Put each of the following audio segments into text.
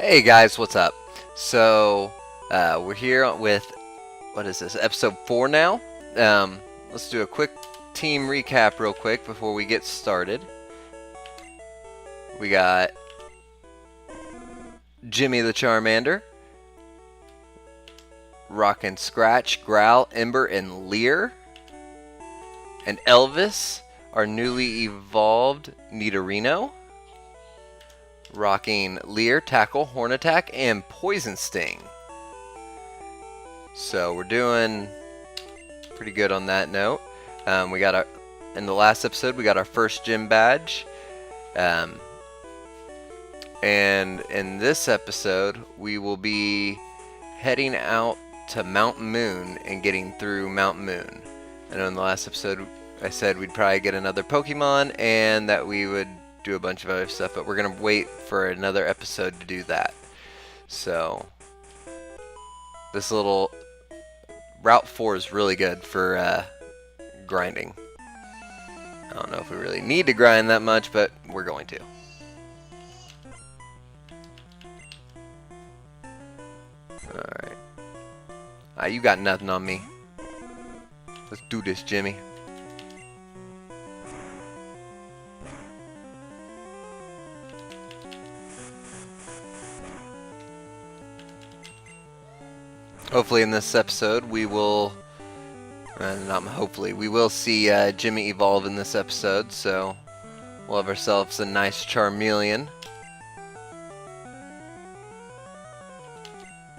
Hey guys, what's up? So, we're here with, what is this, episode 4 now? Let's do a quick team recap real quick before we get started. We got Jimmy the Charmander, Rock and Scratch, Growl, Ember, and Leer. And Elvis, our newly evolved Nidorino. Rocking Leer, Tackle, Horn Attack, and Poison Sting. So we're doing pretty good on that note. In the last episode we got our first gym badge. And in this episode we will be heading out to Mount Moon and getting through Mount Moon. I know in the last episode I said we'd probably get another Pokemon and that we would do a bunch of other stuff, but we're gonna wait for another episode to do that. So this little Route 4 is really good for grinding. I don't know if we really need to grind that much, but we're going to. Alright. You got nothing on me. Let's do this, Jimmy. Hopefully in this episode we will, not hopefully, we will see Jimmy evolve in this episode, so we'll have ourselves a nice Charmeleon.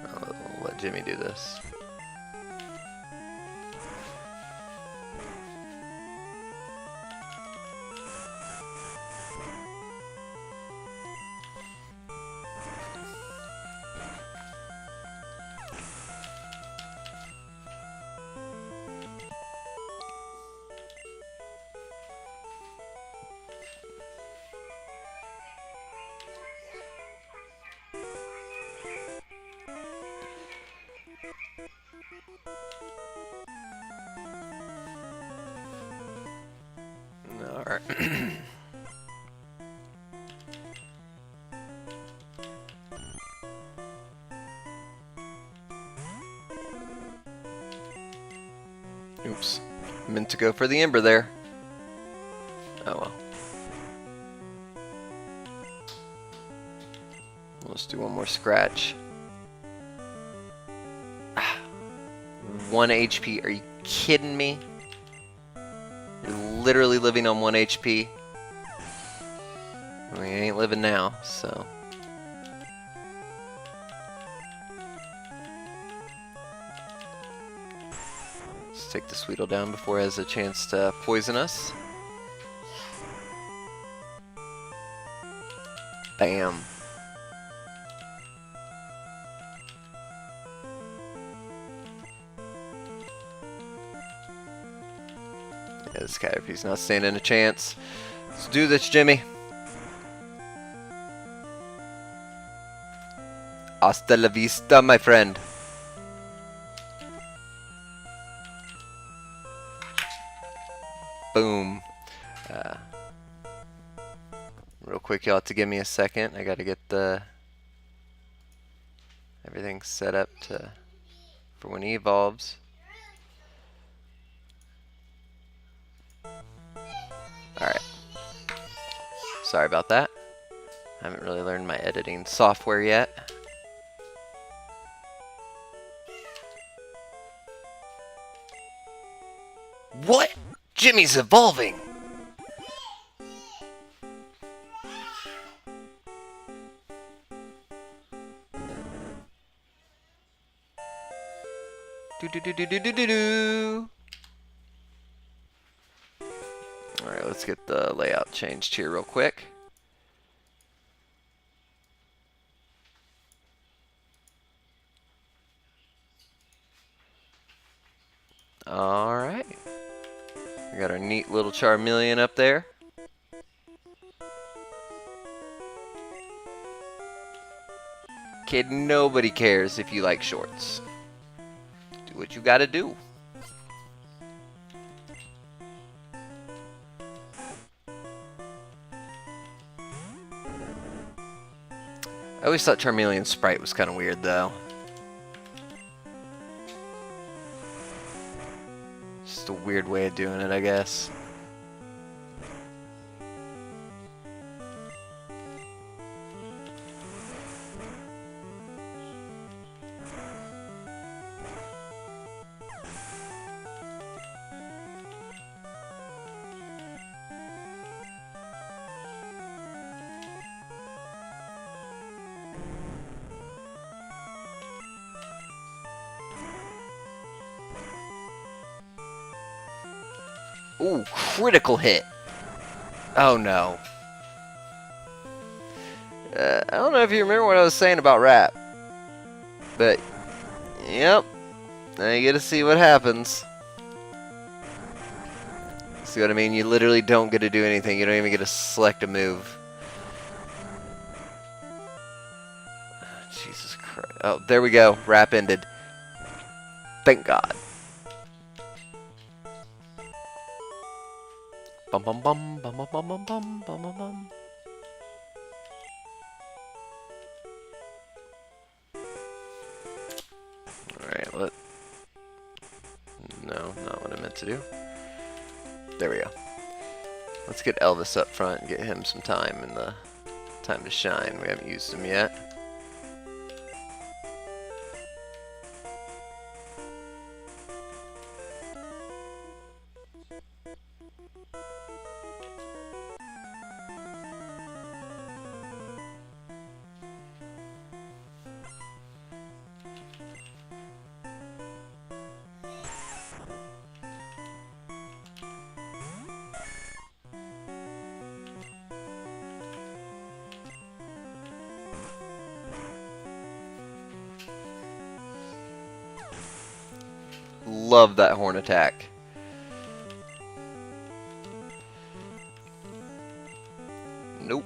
I'll let Jimmy do this. Alright. Oops. Meant to go for the Ember there. Oh well. Let's do one more scratch. 1 HP. Are you kidding me? You're literally living on 1 HP. We ain't living now, so. Let's take the Sweetle down before it has a chance to poison us. Bam. Yeah, this Caterpie's not standing a chance. Let's do this, Jimmy. Hasta la vista, my friend. Boom. Real quick, y'all have to give me a second. I gotta get everything set up for when he evolves. Alright. Sorry about that. I haven't really learned my editing software yet. What? Jimmy's evolving! Do. Alright, let's get the layout changed here real quick. Alright. We got our neat little Charmeleon up there. Kid, nobody cares if you like shorts. Do what you gotta do. I always thought Charmeleon's sprite was kind of weird, though. Just a weird way of doing it, I guess. Ooh, critical hit. Oh no. I don't know if you remember what I was saying about rap. But, yep. Now you get to see what happens. See what I mean? You literally don't get to do anything. You don't even get to select a move. Jesus Christ. Oh, there we go. Rap ended. Thank God. Bum bum bum bum bum bum bum bum bum bum bum. Alright, what? No, not what I meant to do. There we go. Let's get Elvis up front and get him some time in the time to shine. We haven't used him yet. Love that horn attack. Nope.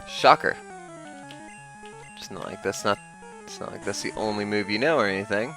Shocker. It's not like that's the only move you know or anything.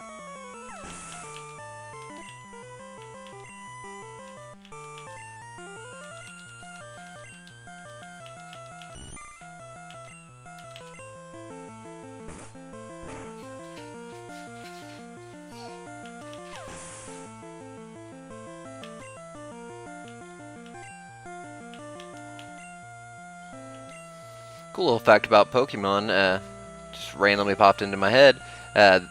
Cool little fact about Pokemon, just randomly popped into my head. The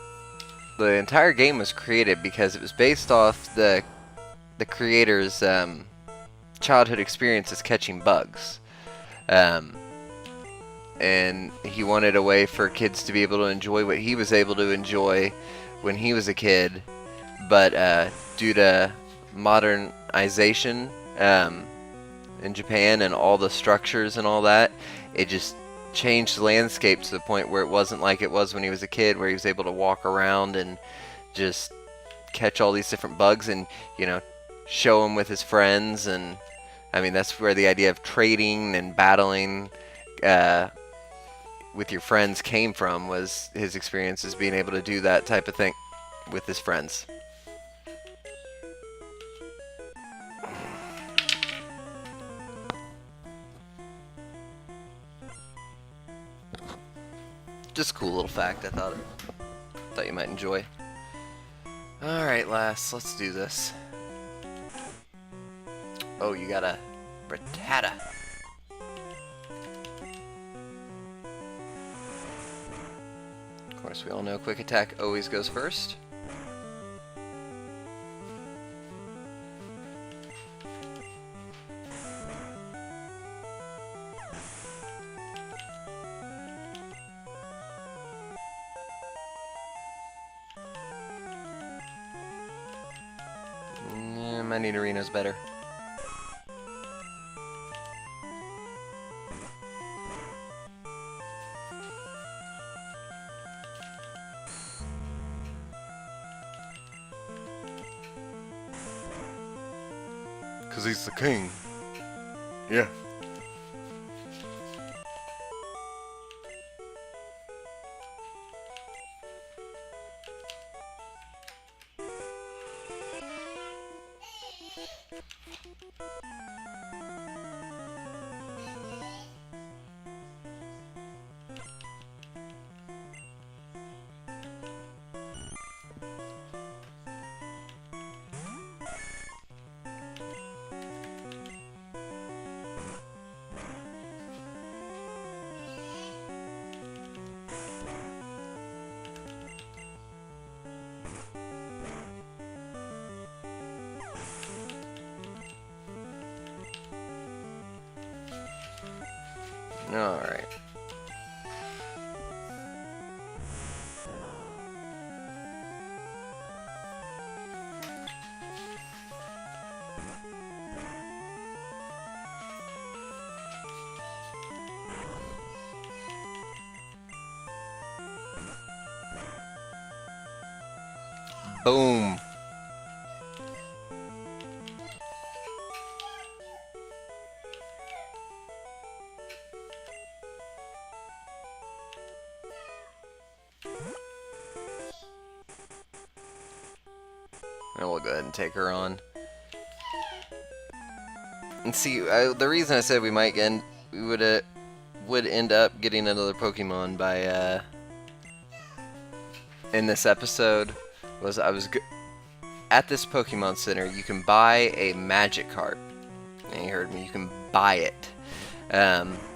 entire game was created because it was based off the creator's childhood experiences catching bugs. And he wanted a way for kids to be able to enjoy what he was able to enjoy when he was a kid, but due to modernization in Japan and all the structures and all that, it just changed the landscape to the point where it wasn't like it was when he was a kid, where he was able to walk around and just catch all these different bugs and, you know, show them with his friends. And I mean, that's where the idea of trading and battling with your friends came from, was his experiences being able to do that type of thing with his friends. Just a cool little fact I thought you might enjoy. Alright, lass, let's do this. Oh, you got a Rattata. Of course, we all know quick attack always goes first. My Nidorino's better. Cause he's the king. Yeah. Alright. Boom. And we'll go ahead and take her on. And see, the reason I said we might would end up getting another Pokemon by in this episode was at this Pokemon Center. You can buy a Magikarp. And you heard me. You can buy it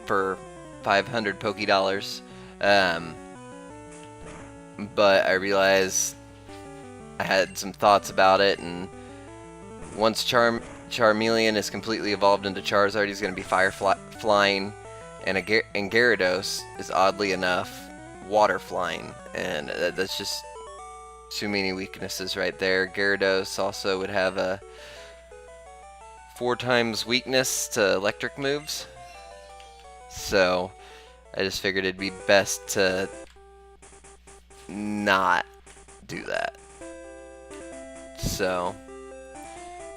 for 500 Pokédollars. But I realized I had some thoughts about it, and once Charmeleon is completely evolved into Charizard, he's going to be flying, and Gyarados is oddly enough water flying, and that's just too many weaknesses right there. Gyarados also would have a 4 times weakness to electric moves, so I just figured it'd be best to not do that. So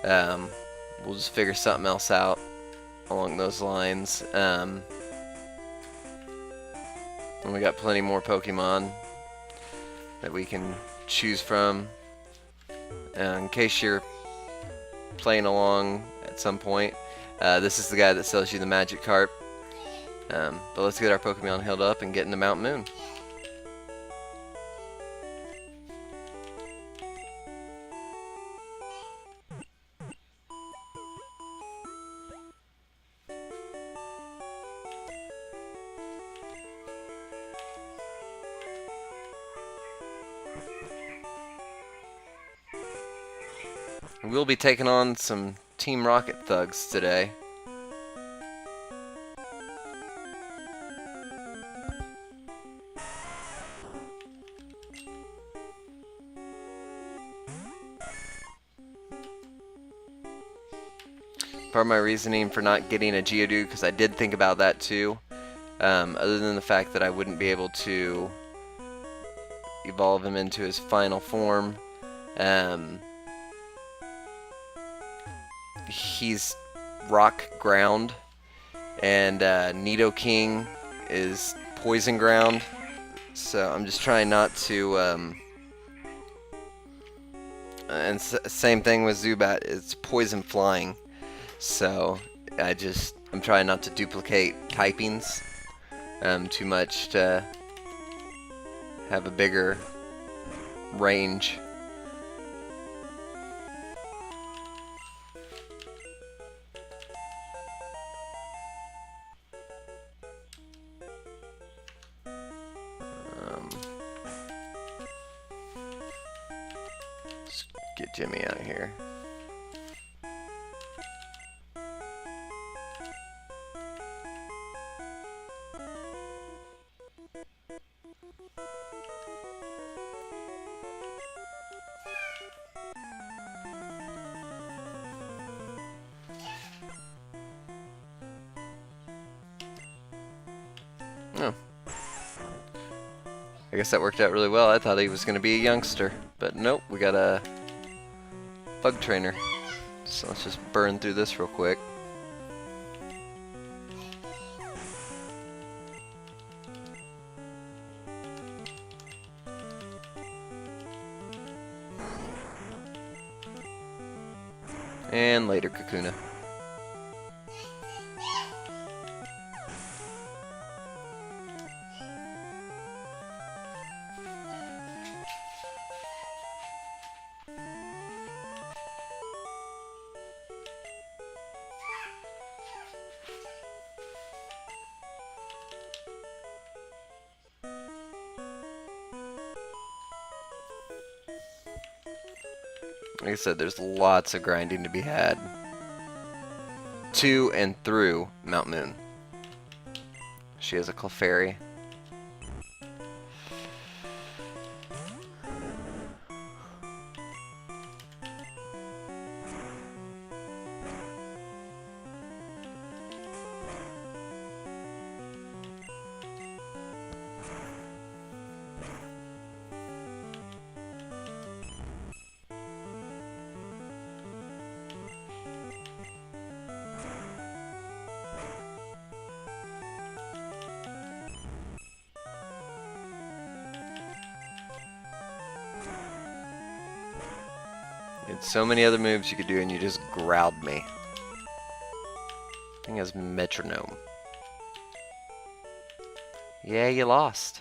we'll just figure something else out along those lines. And we got plenty more Pokemon that we can choose from. In case you're playing along at some point, this is the guy that sells you the Magikarp. But let's get our Pokemon healed up and get into Mount Moon. We'll be taking on some Team Rocket thugs today. Part of my reasoning for not getting a Geodude, because I did think about that too, other than the fact that I wouldn't be able to evolve him into his final form. He's rock ground, and Nidoking is poison ground, so I'm just trying not to and same thing with Zubat, it's poison flying, so I'm trying not to duplicate typings too much to have a bigger range. Let's get Jimmy out of here. Oh. I guess that worked out really well. I thought he was going to be a youngster, but nope, we got a bug trainer. So let's just burn through this real quick. And later, Kakuna. Like I said, there's lots of grinding to be had to and through Mount Moon. She has a Clefairy. So many other moves you could do, and you just growled me. Thing has metronome. Yeah, you lost.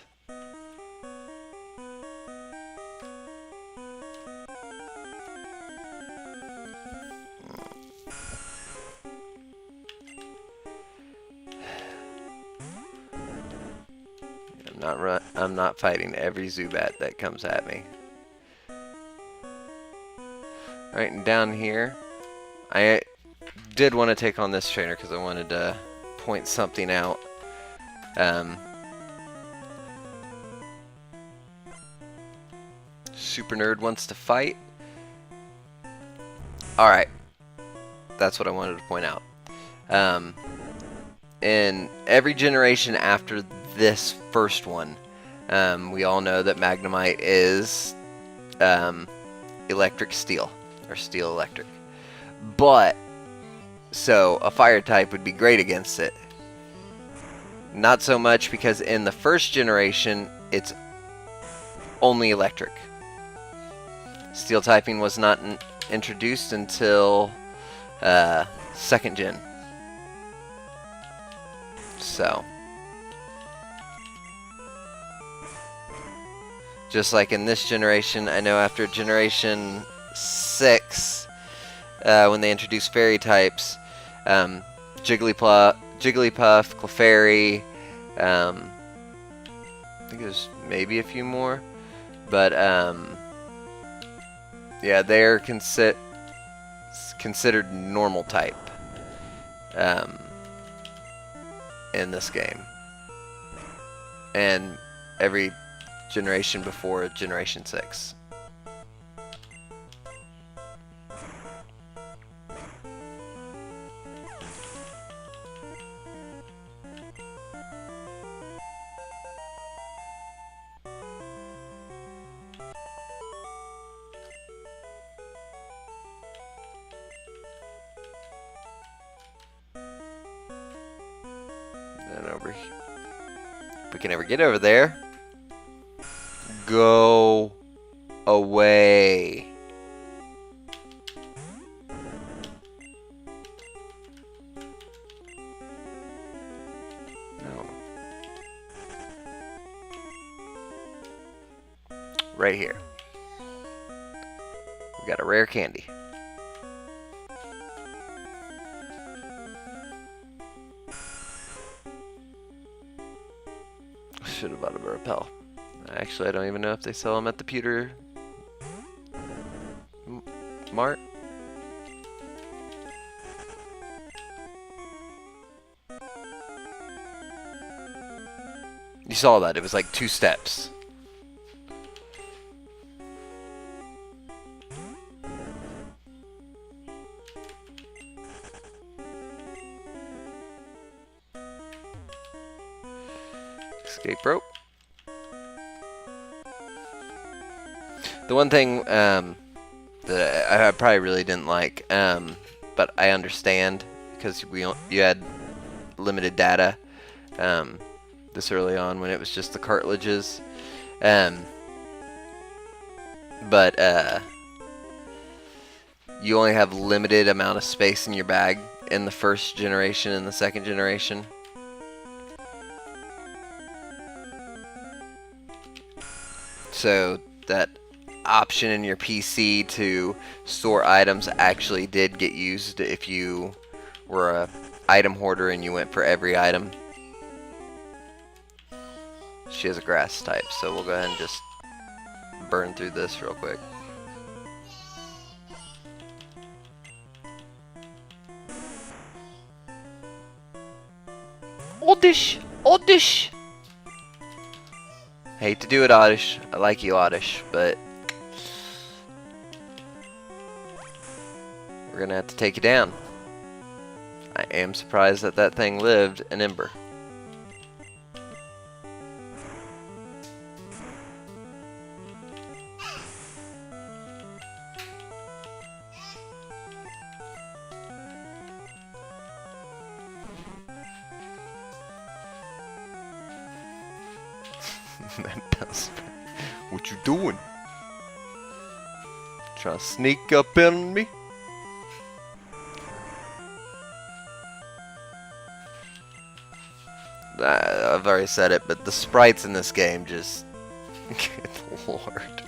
I'm not fighting every Zubat that comes at me. Alright, and down here, I did want to take on this trainer because I wanted to point something out. Super Nerd wants to fight. Alright, that's what I wanted to point out. In every generation after this first one, we all know that Magnemite is electric steel. Or steel electric. But, so a fire type would be great against it. Not so much because in the first generation, it's only electric. Steel typing was not introduced until second gen. So, just like in this generation, I know after generation 6, when they introduced fairy types, Jigglypuff, Clefairy, I think there's maybe a few more, but yeah, they're considered normal type in this game, and every generation before generation 6. Over here. If we can ever get over there. Go away. No. Right here. We got a rare candy. Should have bought a Repel. Actually, I don't even know if they sell them at the Pewter Mart. You saw that. It was like 2 steps. Escape rope. The one thing that I probably really didn't like, but I understand because you had limited data this early on when it was just the cartilages, but you only have limited amount of space in your bag in the first generation and the second generation. So that option in your PC to store items actually did get used if you were a item hoarder and you went for every item. She has a grass type, so we'll go ahead and just burn through this real quick. Oddish! Oddish! Hate to do it, Oddish. I like you, Oddish, but we're gonna have to take you down. I am surprised that that thing lived an ember. That does. What you doing? Trying to sneak up on me? I've already said it, but the sprites in this game just... Good lord.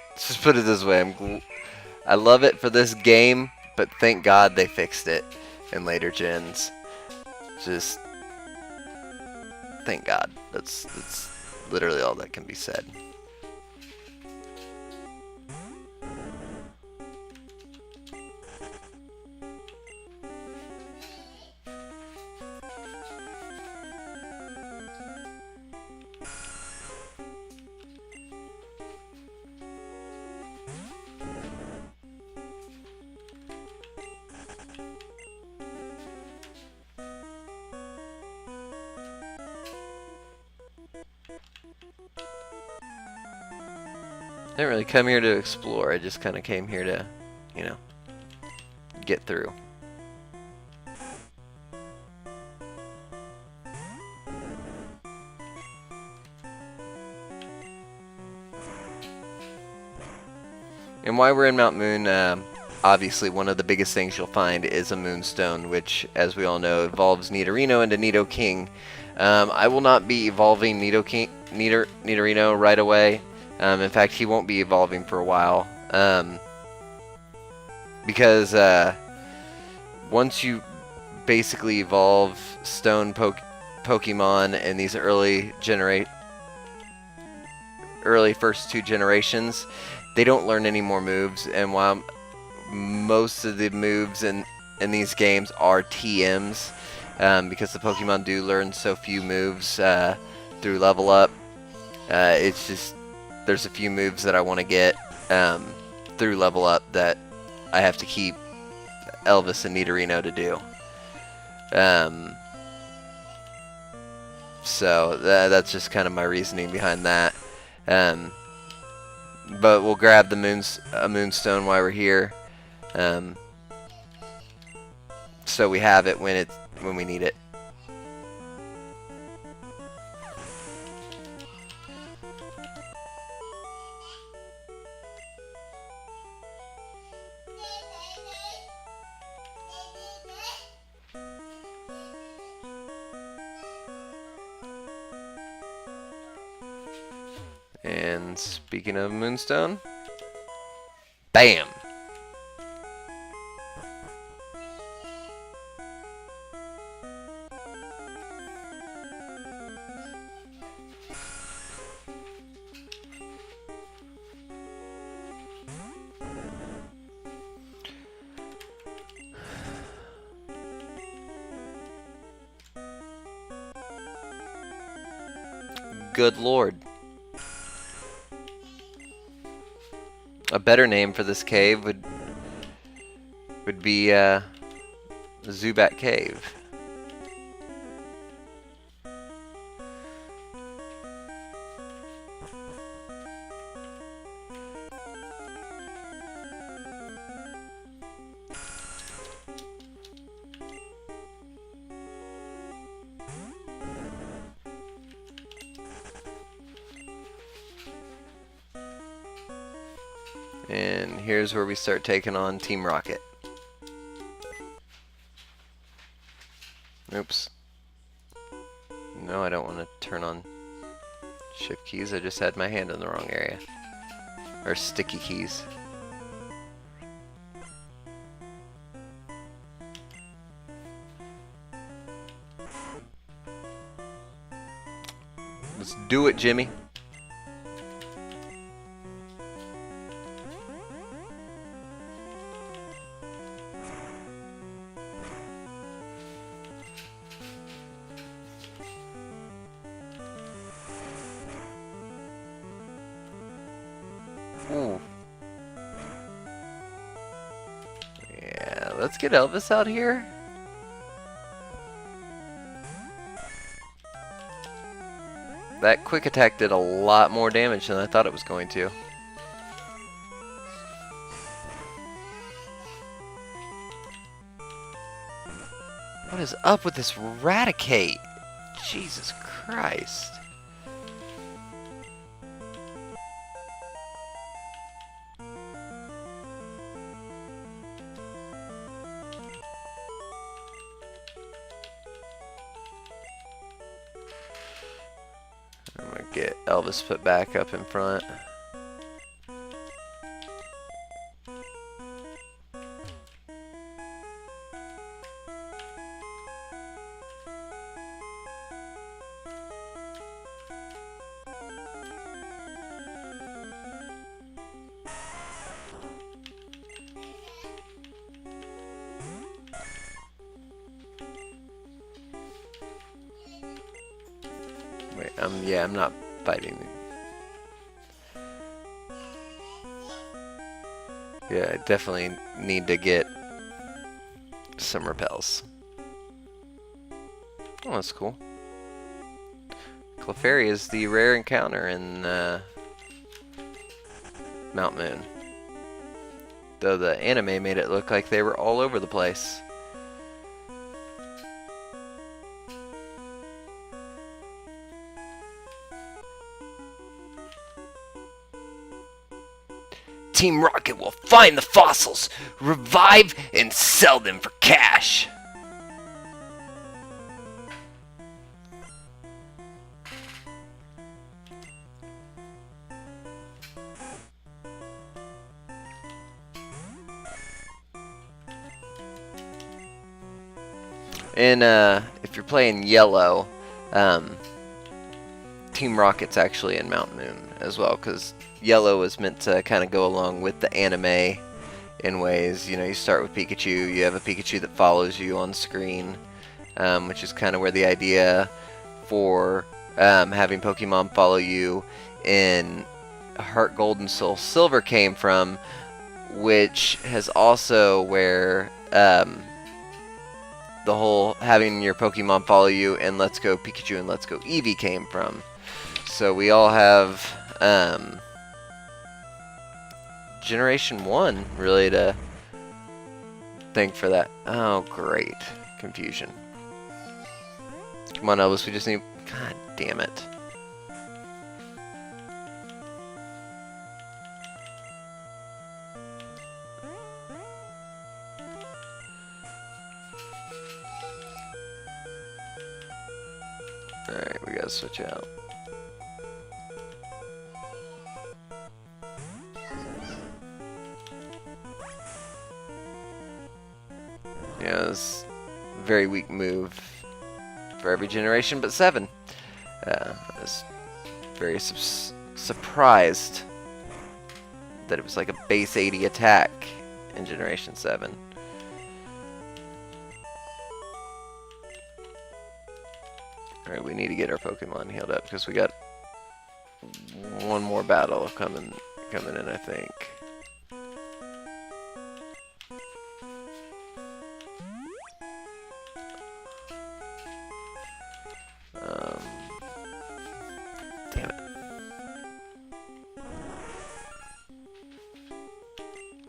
Let's just put it this way. I love it for this game, but thank God they fixed it in later gens. Just thank God. That's literally all that can be said. I didn't really come here to explore, I just kind of came here to, you know, get through. And while we're in Mount Moon, obviously one of the biggest things you'll find is a Moonstone, which, as we all know, evolves Nidorino into Nidoking. I will not be evolving Nidorino right away. In fact, he won't be evolving for a while, because once you basically evolve stone Pokemon in these early first two generations, they don't learn any more moves. And while most of the moves in these games are TMs, because the Pokemon do learn so few moves through level up, it's just there's a few moves that I want to get through level up that I have to keep Elvis and Nidorino to do. So that's just kind of my reasoning behind that. But we'll grab the Moonstone while we're here, so we have it when we need it. And speaking of Moonstone, bam! Good lord. A better name for this cave would be Zubat Cave. And here's where we start taking on Team Rocket. Oops. No, I don't want to turn on shift keys. I just had my hand in the wrong area. Or sticky keys. Let's do it, Jimmy. Ooh. Yeah, let's get Elvis out here. That quick attack did a lot more damage than I thought it was going to. What is up with this Raticate? Jesus Christ. I'm gonna get Elvis put back up in front. Wait, yeah, I'm not fighting. Yeah, I definitely need to get some repels. Oh, that's cool. Clefairy is the rare encounter in Mount Moon. Though the anime made it look like they were all over the place. Team Rocket will find the fossils, revive, and sell them for cash. And if you're playing yellow, Team Rocket's actually in Mount Moon as well, because yellow is meant to kind of go along with the anime in ways. You know, you start with Pikachu, you have a Pikachu that follows you on screen, which is kind of where the idea for having Pokemon follow you in Heart Gold and Soul Silver came from, which has also where the whole having your Pokemon follow you in Let's Go Pikachu and Let's Go Eevee came from. So we all have Generation 1 really to thank for that. Oh, great. Confusion. Come on, Elvis, we just need... God damn it. Alright, we gotta switch out. Yeah, it's a very weak move for every generation but 7. I was very surprised that it was like a base 80 attack in Generation 7. Alright, we need to get our Pokemon healed up because we got one more battle coming in, I think. Damn it.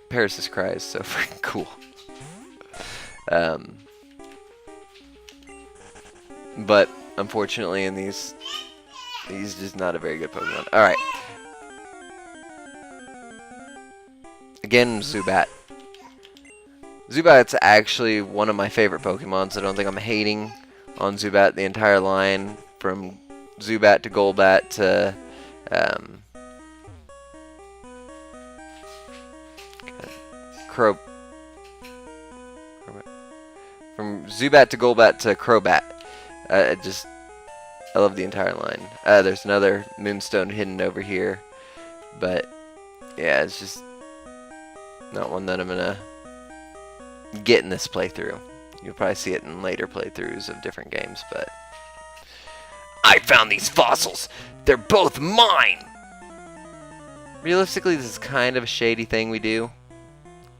Paris' Cry is so freaking cool. But unfortunately in these just not a very good Pokemon. Alright. Again, Zubat. Zubat's actually one of my favorite Pokemon, so I don't think I'm hating on Zubat. The entire line, from Zubat to Golbat to from Zubat to Golbat to Crobat. I love the entire line. There's another Moonstone hidden over here, but yeah, it's just not one that I'm gonna get in this playthrough. You'll probably see it in later playthroughs of different games, but I found these fossils. They're both mine. Realistically, this is kind of a shady thing we do,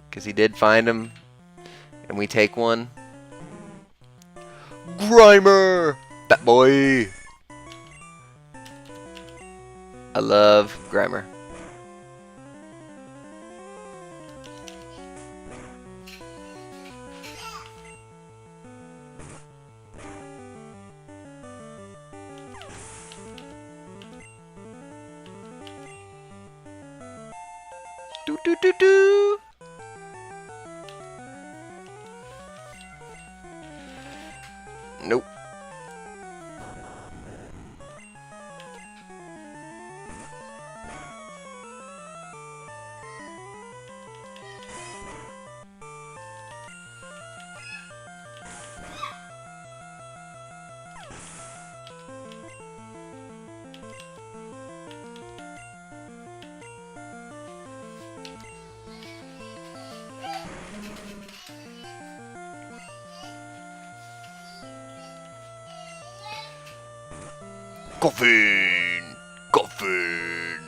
because he did find them, and we take one. Grimer! That boy! I love Grimer. Do do do do! Nope. Coffin! Coffin!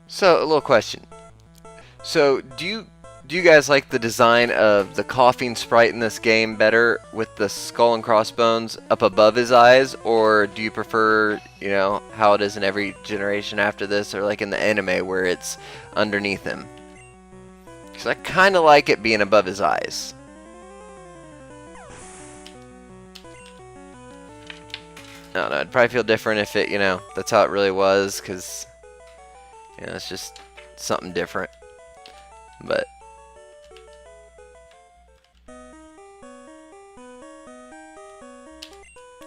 So, a little question. So, do you guys like the design of the coughing sprite in this game better with the skull and crossbones up above his eyes, or do you prefer, you know, how it is in every generation after this, or like in the anime where it's underneath him? Because I kind of like it being above his eyes. I don't know, it'd probably feel different if it, you know, that's how it really was, because, you know, it's just something different. But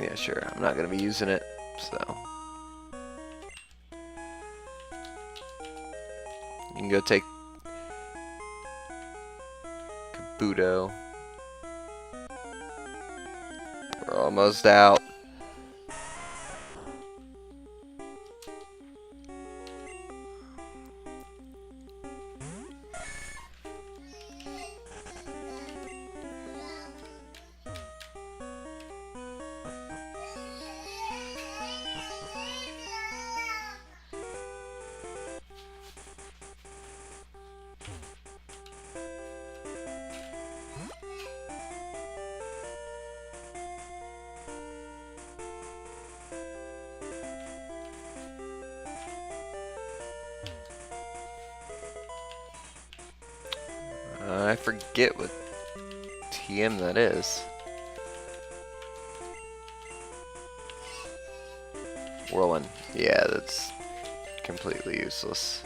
yeah, sure, I'm not going to be using it, so you can go take Kabuto. We're almost out. I forget what TM that is. Whirlwind. Yeah, that's completely useless.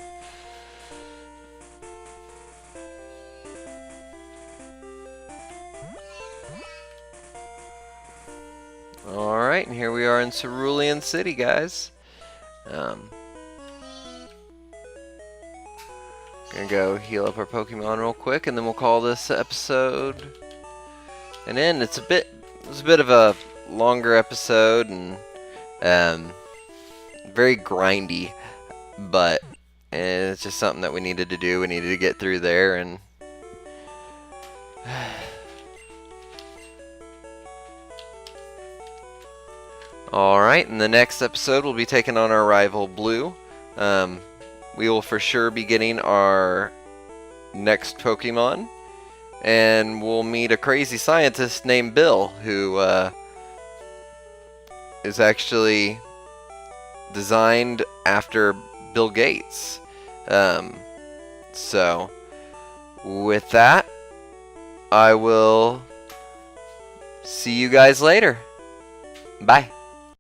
Alright, and here we are in Cerulean City, guys. Gonna go heal up our Pokemon real quick, and then we'll call this episode an end. It's a bit of a longer episode, and very grindy, but it's just something that we needed to do. We needed to get through there, and alright, in the next episode we'll be taking on our rival Blue. We will for sure be getting our next Pokemon, and we'll meet a crazy scientist named Bill, who is actually designed after Bill Gates. So, with that, I will see you guys later. Bye.